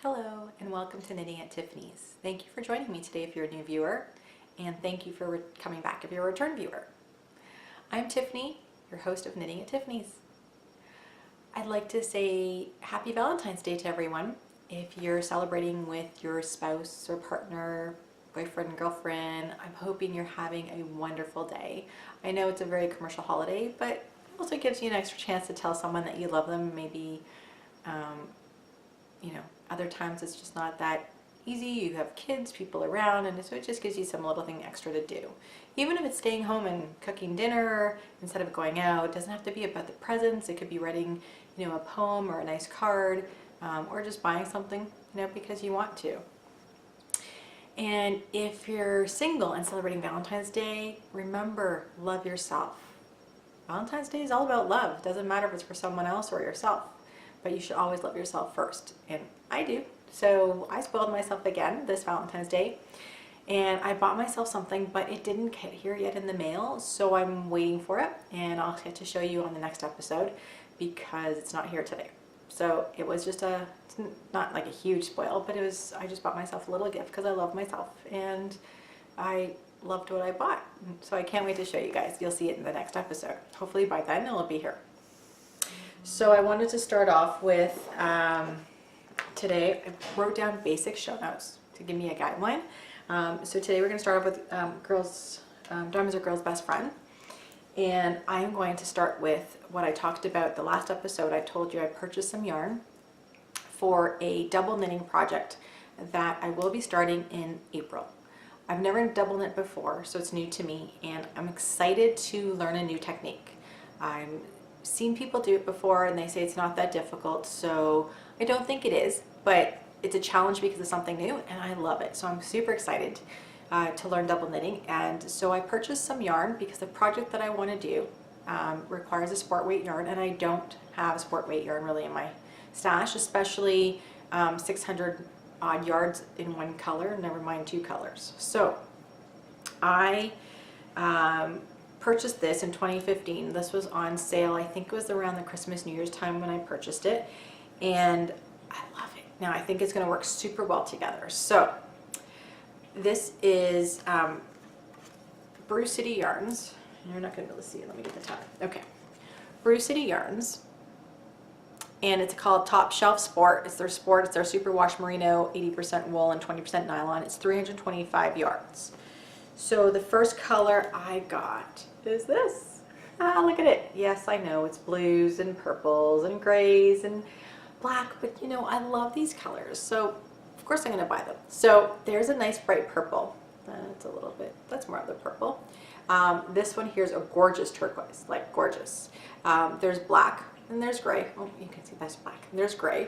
Hello and welcome to Knitting at Tiffany's. Thank you for joining me today if you're a new viewer, and thank you for coming back if you're a return viewer. I'm Tiffany, your host of Knitting at Tiffany's. I'd like to say happy Valentine's Day to everyone. If you're celebrating with your spouse or partner, boyfriend, girlfriend, I'm hoping you're having a wonderful day. I know it's a very commercial holiday, but it also gives you an extra chance to tell someone that you love them. Maybe other times it's just not that easy. You have kids, people around, and so it just gives you some little thing extra to do. Even if it's staying home and cooking dinner instead of going out, it doesn't have to be about the presents. It could be writing, a poem or a nice card, or just buying something, because you want to. And if you're single and celebrating Valentine's Day, remember, love yourself. Valentine's Day is all about love. It doesn't matter if it's for someone else or yourself, but you should always love yourself first. And I do. So I spoiled myself again this Valentine's Day, and I bought myself something, but it didn't get here yet in the mail, so I'm waiting for it, and I'll get to show you on the next episode because it's not here today. So it was just it's not like a huge spoil, but I just bought myself a little gift because I love myself and I loved what I bought. So I can't wait to show you guys. You'll see it in the next episode. Hopefully by then it'll be here. So I wanted to start off with, today I wrote down basic show notes to give me a guideline. So today we're going to start off with Diamonds Are Girls' Best Friend. And I am going to start with what I talked about the last episode. I told you I purchased some yarn for a double knitting project that I will be starting in April. I've never double knit before, so it's new to me, and I'm excited to learn a new technique. I've seen people do it before and they say it's not that difficult, so I don't think it is, but it's a challenge because it's something new and I love it. So I'm super excited to learn double knitting, and so I purchased some yarn because the project that I want to do requires a sport weight yarn, and I don't have a sport weight yarn really in my stash, especially 600 odd yards in one color, never mind two colors. So I purchased this in 2015. This was on sale. I think it was around the Christmas New Year's time when I purchased it, and I love it. Now I think it's going to work super well together. So this is Brew City Yarns. You're not going to be able to see it. Let me get the tab. Okay. Brew City Yarns. And it's called Top Shelf Sport. It's their sport. It's their superwash merino, 80% wool and 20% nylon. It's 325 yards. So the first color I got is this. Ah, look at it. Yes, I know it's blues and purples and grays and black, but I love these colors. So of course I'm going to buy them. So there's a nice bright purple. That's more of the purple. This one here is a gorgeous turquoise, like gorgeous. There's black and there's gray. Oh, you can see that's black. And there's gray.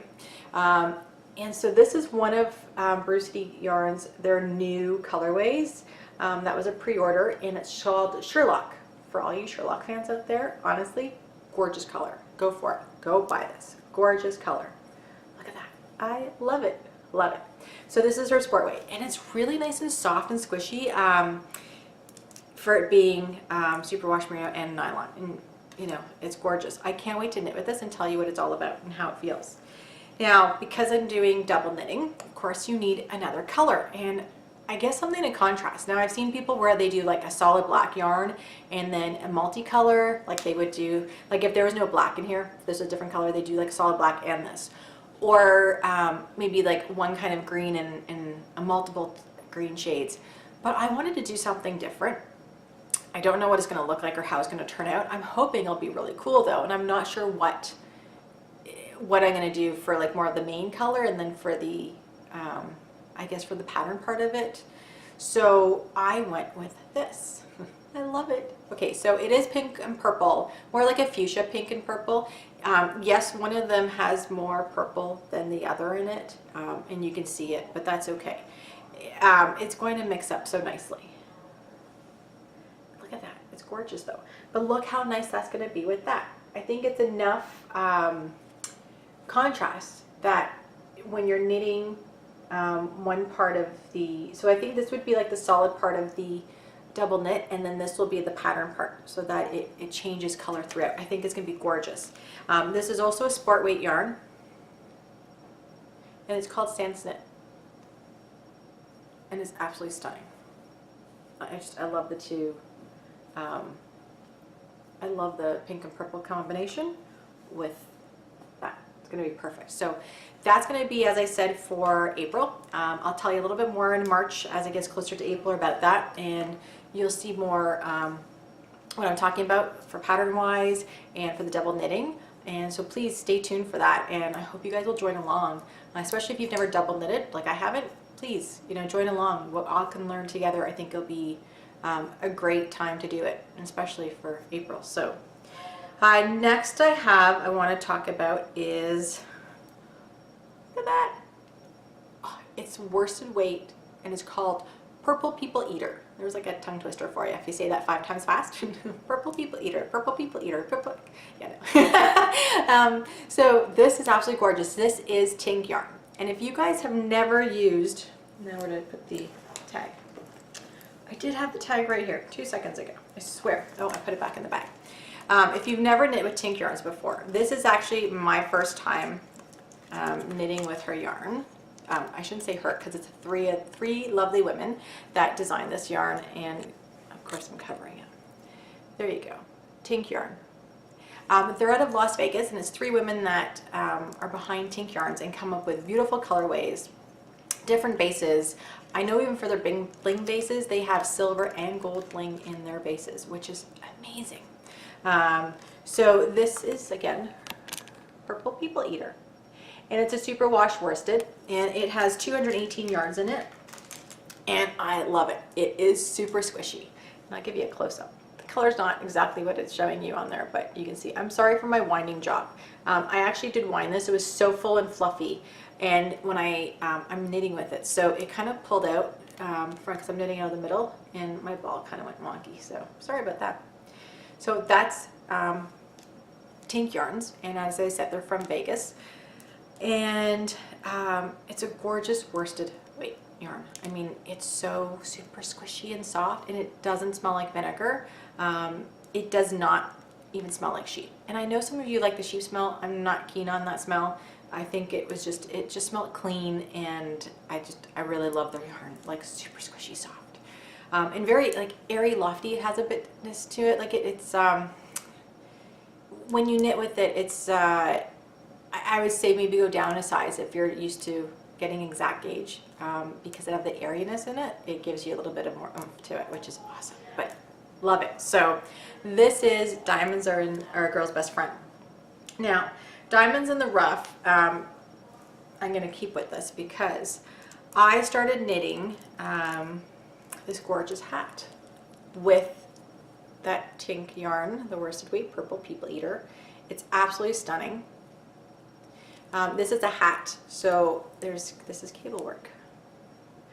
And so this is one of Brew City Yarns, their new colorways. That was a pre-order, and it's called Sherlock. For all you Sherlock fans out there, honestly, gorgeous color. Go for it. Go buy this. Gorgeous color. Look at that. I love it. Love it. So this is her sport weight, and it's really nice and soft and squishy for it being superwash merino and nylon. And it's gorgeous. I can't wait to knit with this and tell you what it's all about and how it feels. Now, because I'm doing double knitting, of course you need another color, and I guess something to contrast. Now I've seen people where they do like a solid black yarn and then a multicolor, like they would do, like if there was no black in here, there's a different color, they do like solid black and this. Or maybe like one kind of green and a multiple green shades. But I wanted to do something different. I don't know what it's going to look like or how it's going to turn out. I'm hoping it'll be really cool though, and I'm not sure what I'm going to do for like more of the main color, and then for the I guess for the pattern part of it. So I went with this. I love it. Okay, so it is pink and purple, more like a fuchsia pink and purple. Yes, one of them has more purple than the other in it, and you can see it, but that's okay. It's going to mix up so nicely. Look at that. It's gorgeous though. But look how nice that's going to be with that. I think it's enough contrast that when you're knitting one part of so I think this would be like the solid part of the double knit, and then this will be the pattern part so that it changes color throughout. I think it's going to be gorgeous. This is also a sport weight yarn, and it's called Sans Knit, and it's absolutely stunning. I love the two. I love the pink and purple combination with that. It's going to be perfect. So that's going to be, as I said, for April. I'll tell you a little bit more in March as it gets closer to April about that, and you'll see more what I'm talking about for pattern wise and for the double knitting. And so please stay tuned for that, and I hope you guys will join along, especially if you've never double knitted like I haven't. Please, you know, join along. What all can learn together, I think it'll be a great time to do it, especially for April. So next I want to talk about is, look at that. Oh, it's worsted weight, and it's called Purple People Eater. There's like a tongue twister for you if you say that 5 times fast. Purple People Eater, Purple People Eater, purple. Yeah, no. So this is absolutely gorgeous. This is Tink yarn. And if you guys have never used, now where did I put the tag? I did have the tag right here 2 seconds ago, I swear. Oh, I put it back in the bag. If you've never knit with Tink yarns before, this is actually my first time knitting with her yarn. I shouldn't say her because it's three lovely women that designed this yarn, and of course I'm covering it. There you go, Tink yarn. They're out of Las Vegas, and it's 3 women that are behind Tink yarns and come up with beautiful colorways, different bases. I know even for their bling bases, they have silver and gold bling in their bases, which is amazing. So this is, again, Purple People Eater. And it's a super wash worsted, and it has 218 yarns in it, and I love it. It is super squishy. And I'll give you a close-up. The color's not exactly what it's showing you on there, but you can see. I'm sorry for my winding job. I actually did wind this. It was so full and fluffy, and when I'm knitting with it, so it kind of pulled out because I'm knitting out of the middle, and my ball kind of went wonky, so sorry about that. So that's Tink yarns, and as I said, they're from Vegas. And it's a gorgeous worsted weight yarn. I mean, it's so super squishy and soft, and it doesn't smell like vinegar. It does not even smell like sheep. And I know some of you like the sheep smell. I'm not keen on that smell. I think it just smelled clean, and I really love the yarn, like super squishy soft. And very like airy, lofty. It has a bitness to it. Like it's when you knit with it, it's I would say maybe go down a size if you're used to getting exact gauge, because it has the airiness in it. It gives you a little bit of more oomph to it, which is awesome. But love it. So this is Diamonds Are a Girl's Best Friend. Now, Diamonds in the Rough, I'm going to keep with this because I started knitting this gorgeous hat with that Tink yarn, the worsted weight Purple People Eater. It's absolutely stunning. This is a hat, so this is cable work,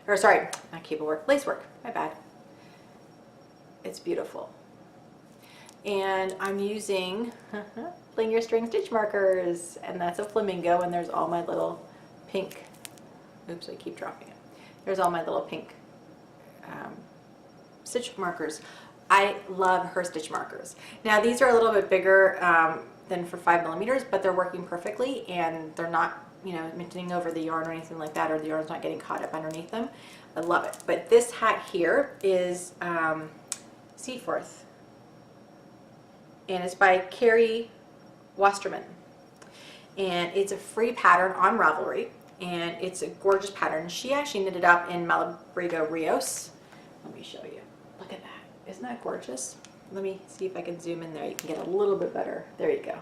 or sorry, not cable work, lace work, my bad. It's beautiful. And I'm using Bling Your String stitch markers, and that's a flamingo, and there's all my little pink, oops, I keep dropping it. There's all my little pink stitch markers. I love her stitch markers. Now these are a little bit bigger than for 5mm, but they're working perfectly, and they're not, you know, minting over the yarn or anything like that, or the yarn's not getting caught up underneath them. I love it. But this hat here is Seaforth, and it's by Carrie Wasterman, and it's a free pattern on Ravelry, and it's a gorgeous pattern. She actually knitted up in Malabrigo Rios. Let me show you. Look at that. Isn't that gorgeous? Let me see if I can zoom in there. You can get a little bit better. There you go.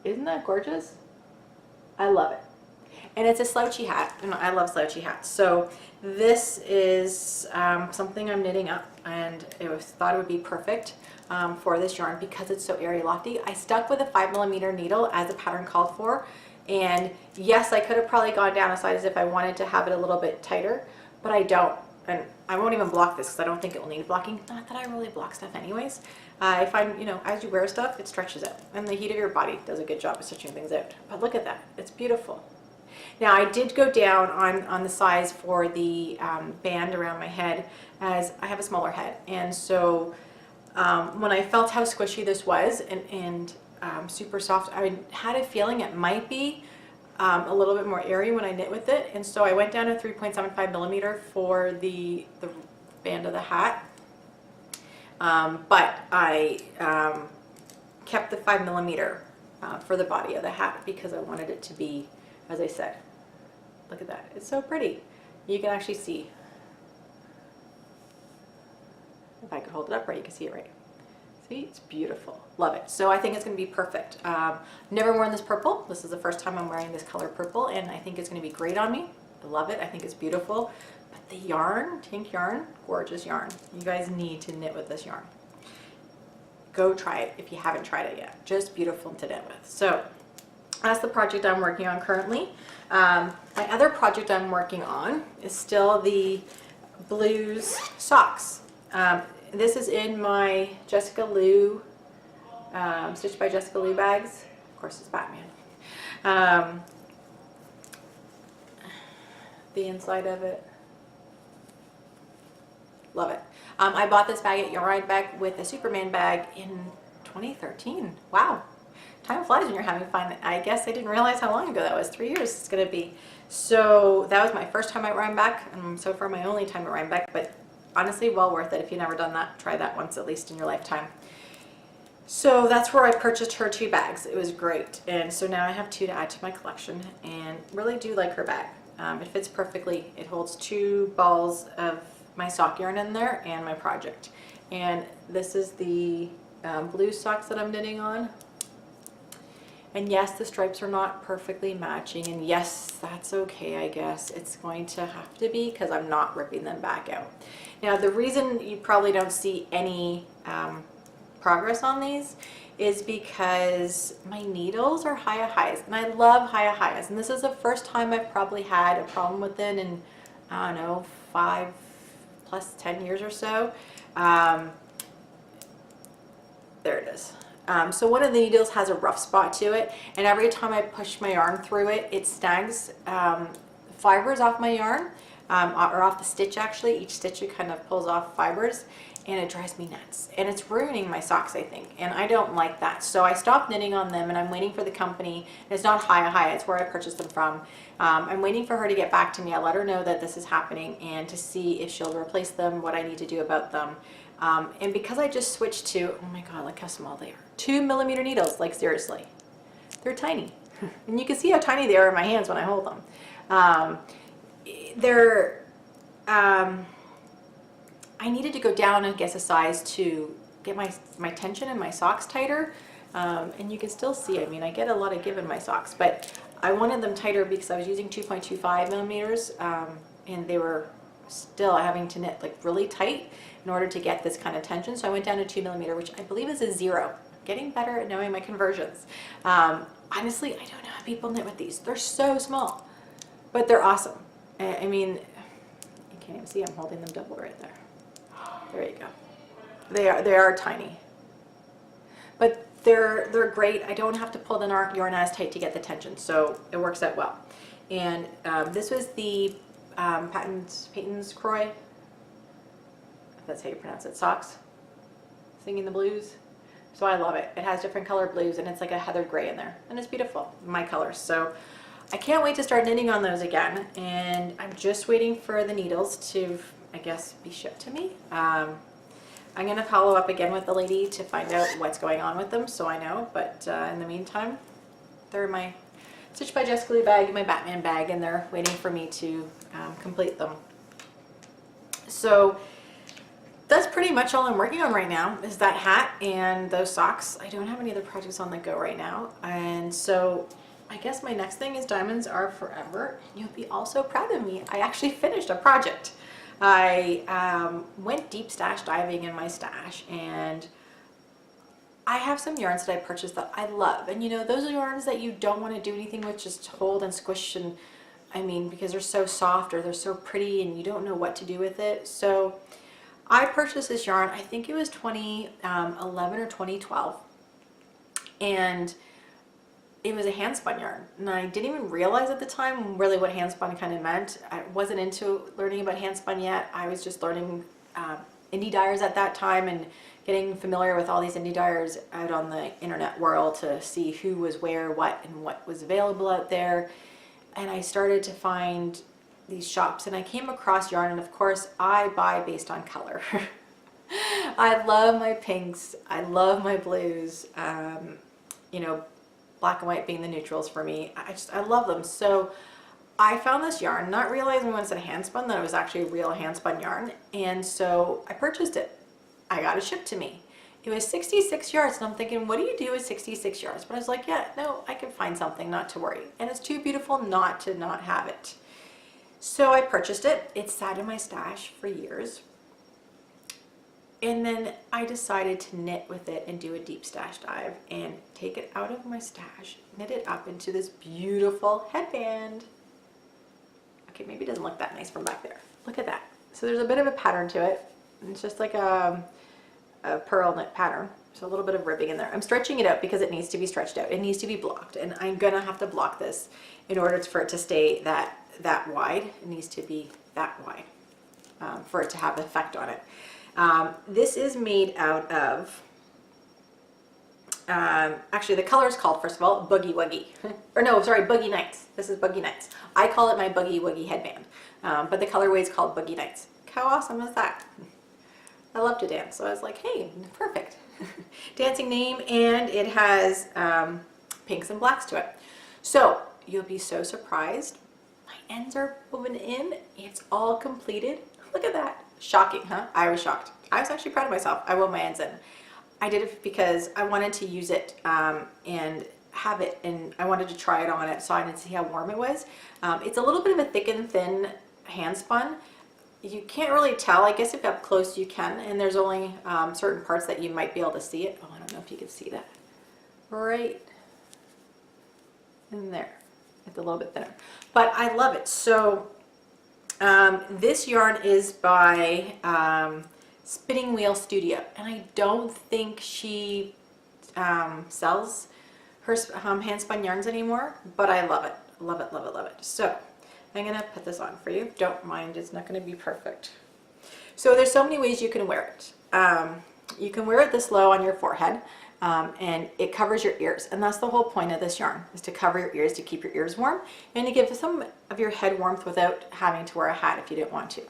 Isn't that gorgeous? I love it. And it's a slouchy hat, and I love slouchy hats. So this is something I'm knitting up, and thought it would be perfect for this yarn because it's so airy lofty. I stuck with a 5mm needle as the pattern called for, and yes, I could have probably gone down a size if I wanted to have it a little bit tighter, but I don't. And I won't even block this because I don't think it will need blocking. Not that I really block stuff anyways. I find, you know, as you wear stuff, it stretches out. And the heat of your body does a good job of stretching things out. But look at that. It's beautiful. Now, I did go down on the size for the band around my head, as I have a smaller head. And so when I felt how squishy this was and super soft, I had a feeling it might be a little bit more airy when I knit with it. And so I went down to 3.75 millimeter for the band of the hat. But I kept the 5 millimeter for the body of the hat because I wanted it to be, as I said, look at that. It's so pretty. You can actually see. If I could hold it up right, you can see it right. See, it's beautiful. Love it. So I think it's going to be perfect. Never worn this purple. This is the first time I'm wearing this color purple, and I think it's going to be great on me. I love it. I think it's beautiful. But the yarn, Tink yarn, gorgeous yarn. You guys need to knit with this yarn. Go try it if you haven't tried it yet. Just beautiful to knit with. So that's the project I'm working on currently. My other project I'm working on is still the blues socks. This is in my Jessica Lou, Stitched by Jessica Lou bags. Of course, it's Batman. The inside of it. Love it. I bought this bag at Yarn Bag with a Superman bag in 2013. Wow. Time flies when you're having fun. I guess I didn't realize how long ago that was. 3 years it's going to be. So that was my first time at Rhinebeck, and so far my only time at Rhinebeck, but honestly well worth it. If you've never done that, try that once at least in your lifetime. So that's where I purchased her 2 bags. It was great, and so now I have 2 to add to my collection, and really do like her bag. It fits perfectly. It holds 2 balls of my sock yarn in there and my project. And this is the blue socks that I'm knitting on. And yes, the stripes are not perfectly matching, and yes, that's okay, I guess. It's going to have to be because I'm not ripping them back out. Now, the reason you probably don't see any progress on these is because my needles are highs, and I love highs. And this is the first time I've probably had a problem with it in, I don't know, 5 plus 10 years or so. There it is. So one of the needles has a rough spot to it, and every time I push my yarn through it, it snags fibers off my yarn, or off the stitch actually. Each stitch it kind of pulls off fibers, and it drives me nuts. And it's ruining my socks, I think, and I don't like that. So I stopped knitting on them, and I'm waiting for the company. It's not Hi, it's where I purchased them from. I'm waiting for her to get back to me. I'll let her know that this is happening and to see if she'll replace them, what I need to do about them. And because I just switched to, oh my god, look how small they are. 2 millimeter needles, like seriously. They're tiny. And you can see how tiny they are in my hands when I hold them. I needed to go down, I guess, a size to get my tension in my socks tighter. And you can still see, I mean, I get a lot of give in my socks, but I wanted them tighter because I was using 2.25 millimeters, and they were still having to knit like really tight in order to get this kind of tension. So I went down to 2 millimeter, which I believe is a 0. Getting better at knowing my conversions. Honestly, I don't know how people knit with these. They're so small, but they're awesome. I mean, you can't even see I'm holding them double right there. There you go. They are tiny, but they're great. I don't have to pull the yarn as tight to get the tension, so it works out well. And this was the Peyton's Croy, if that's how you pronounce it, socks, Singing the Blues. So I love it. It has different colored blues, and it's like a heather gray in there, and it's beautiful, my colors. So I can't wait to start knitting on those again, and I'm just waiting for the needles to, I guess, be shipped to me. I'm going to follow up again with the lady to find out what's going on with them, so I know. But in the meantime, they're in my Stitched by Jessica Lou bag, my Batman bag, and they're waiting for me to complete them. So that's pretty much all I'm working on right now, is that hat and those socks. I don't have any other projects on the go right now. And so I guess my next thing is Diamonds Are Forever. You'll be also proud of me. I actually finished a project. I went deep stash diving in my stash, and I have some yarns that I purchased that I love. And you know, those are yarns that you don't want to do anything with, just hold and squish, and I mean, because they're so soft or they're so pretty and you don't know what to do with it. So I purchased this yarn, I think it was 2011 or 2012, and it was a hand spun yarn, and I didn't even realize at the time really what hand spun kind of meant. I wasn't into learning about hand spun yet. I was just learning indie dyers at that time and getting familiar with all these indie dyers out on the internet world to see who was where, what, and what was available out there. and I started to find these shops, and I came across yarn, and of course I buy based on color. I love my pinks, I love my blues, you know, black and white being the neutrals for me. I love them. So I found this yarn, not realizing when it's a hand spun that it was actually a real hand spun yarn, and so I purchased it. I got it shipped to me. It was 66 yards, and I'm thinking, what do you do with 66 yards? But I was like, yeah, no, I can find something, not to worry. And it's too beautiful not to not have it. So I purchased it. It sat in my stash for years. And then I decided to knit with it and do a deep stash dive and take it out of my stash, knit it up into this beautiful headband. Okay, maybe it doesn't look that nice from back there. Look at that. So there's a bit of a pattern to it. It's just like a pearl knit pattern. So a little bit of ribbing in there. I'm stretching it out because it needs to be stretched out. It needs to be blocked, and I'm gonna have to block this in order for it to stay that wide. It needs to be that wide for it to have effect on it. This is made out of, actually the color is called, first of all, Boogie Wuggy. Or no, sorry, Boogie Nights. This is Boogie Nights. I call it my Boogie Wuggy headband, but the colorway is called Boogie Nights. How awesome is that? I love to dance, so I was like, hey, perfect. Dancing name, and it has pinks and blacks to it. So you'll be so surprised. My ends are woven in. It's all completed. Look at that. Shocking, huh? I was shocked. I was actually proud of myself. I wove my ends in. I did it because I wanted to use it and have it, and I wanted to try it on it so I could see how warm it was. It's a little bit of a thick and thin hand spun. You can't really tell. I guess if up close you can, and there's only certain parts that you might be able to see it. Oh, I don't know if you can see that. Right in there. It's a little bit thinner, but I love it. So this yarn is by Spinning Wheel Studio, and I don't think she sells her hand spun yarns anymore, but I love it. Love it, love it, love it. So I'm gonna put this on for you. Don't mind, it's not gonna be perfect. So there's so many ways you can wear it. You can wear it this low on your forehead, and it covers your ears. And that's the whole point of this yarn, is to cover your ears, to keep your ears warm, and to give some of your head warmth without having to wear a hat if you didn't want to.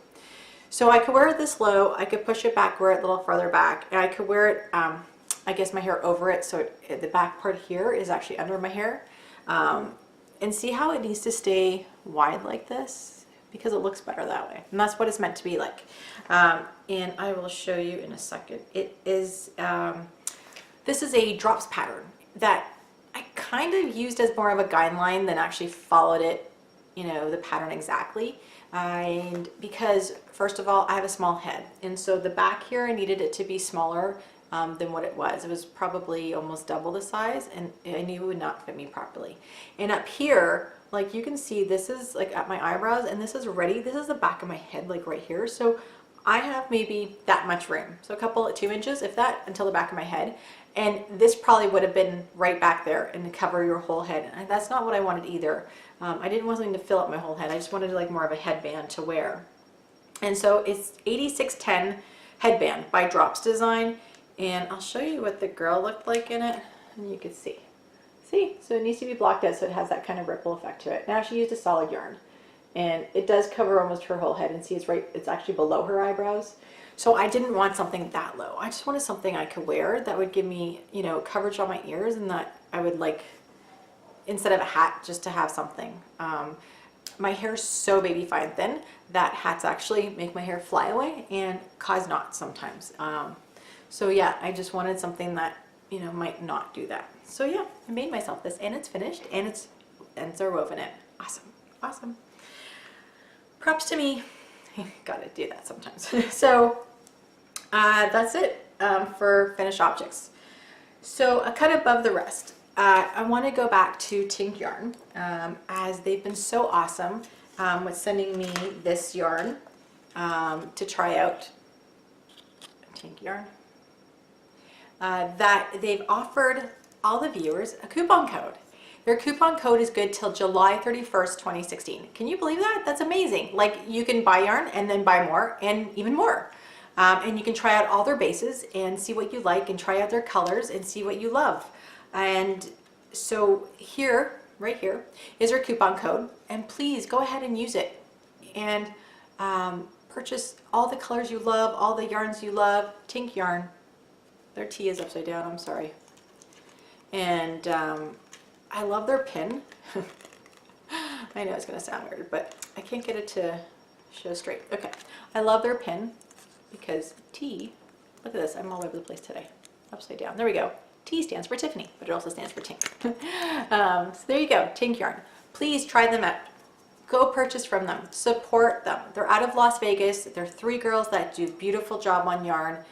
So I could wear it this low, I could push it back, wear it a little further back, and I could wear it, I guess my hair over it, so the back part here is actually under my hair. And see how it needs to stay wide like this, because it looks better that way, and that's what it's meant to be like. And I will show you in a second. It is this is a drops pattern that I kind of used as more of a guideline than actually followed it, you know, the pattern exactly. And because first of all, I have a small head, and so the back here I needed it to be smaller than what it was. It was probably almost double the size, and I knew it would not fit me properly. And up here, like you can see, this is like at my eyebrows, and this is ready. This is the back of my head, like right here. So I have maybe that much room. So a couple of 2 inches, if that, until the back of my head. And this probably would have been right back there and to cover your whole head. And that's not what I wanted either. I didn't want something to fill up my whole head. I just wanted like more of a headband to wear. And so it's 8610 headband by Drops Design. And I'll show you what the girl looked like in it, and you can see. See, so it needs to be blocked out so it has that kind of ripple effect to it. Now she used a solid yarn, and it does cover almost her whole head, and see it's actually below her eyebrows. So I didn't want something that low. I just wanted something I could wear that would give me, you know, coverage on my ears, and that I would like, instead of a hat, just to have something. My hair's so baby fine thin that hats actually make my hair fly away and cause knots sometimes. So yeah, I just wanted something that, you know, might not do that. So yeah, I made myself this, and it's finished, and its ends are woven in. Awesome, awesome. Props to me. Gotta do that sometimes. So that's it for finished objects. So a cut above the rest. I want to go back to Tink Yarn, as they've been so awesome with sending me this yarn to try out. Tink Yarn. That they've offered all the viewers a coupon code. Their coupon code is good till July 31st, 2016. Can you believe that? That's amazing. Like, you can buy yarn and then buy more and even more. And you can try out all their bases and see what you like, and try out their colors and see what you love. And so here right here is our coupon code, and please go ahead and use it and purchase all the colors you love, all the yarns you love. Tink Yarn. Their T is upside down, I'm sorry. And I love their pin. I know it's gonna sound weird, but I can't get it to show straight. Okay, I love their pin because T, look at this, I'm all over the place today. Upside down, there we go. T stands for Tiffany, but it also stands for Tink. So there you go, Tink Yarn. Please try them out. Go purchase from them, support them. They're out of Las Vegas. They're 3 girls that do a beautiful job on yarn.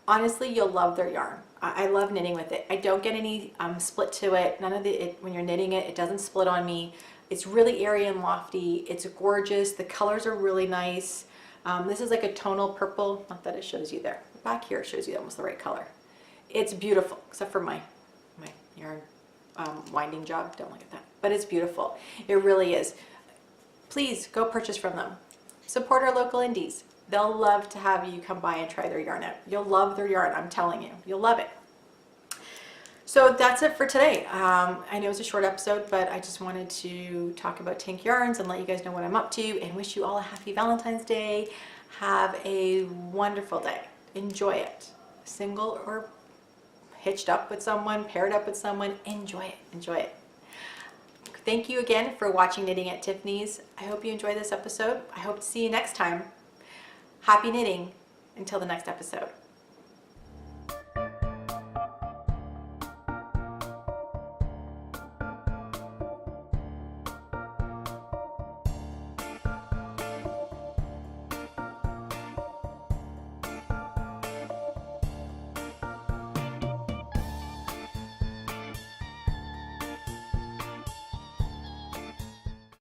Honestly, you'll love their yarn. I love knitting with it. I don't get any split to it. None of when you're knitting it, it doesn't split on me. It's really airy and lofty. It's gorgeous. The colors are really nice. This is like a tonal purple. Not that it shows you there. Back here it shows you almost the right color. It's beautiful, except for my yarn winding job. Don't look at that. But it's beautiful. It really is. Please go purchase from them. Support our local indies. They'll love to have you come by and try their yarn out. You'll love their yarn, I'm telling you. You'll love it. So that's it for today. I know it's a short episode, but I just wanted to talk about Tink Yarns and let you guys know what I'm up to and wish you all a happy Valentine's Day. Have a wonderful day. Enjoy it. Single or hitched up with someone, paired up with someone, enjoy it. Enjoy it. Thank you again for watching Knitting at Tiffany's. I hope you enjoyed this episode. I hope to see you next time. Happy knitting until the next episode.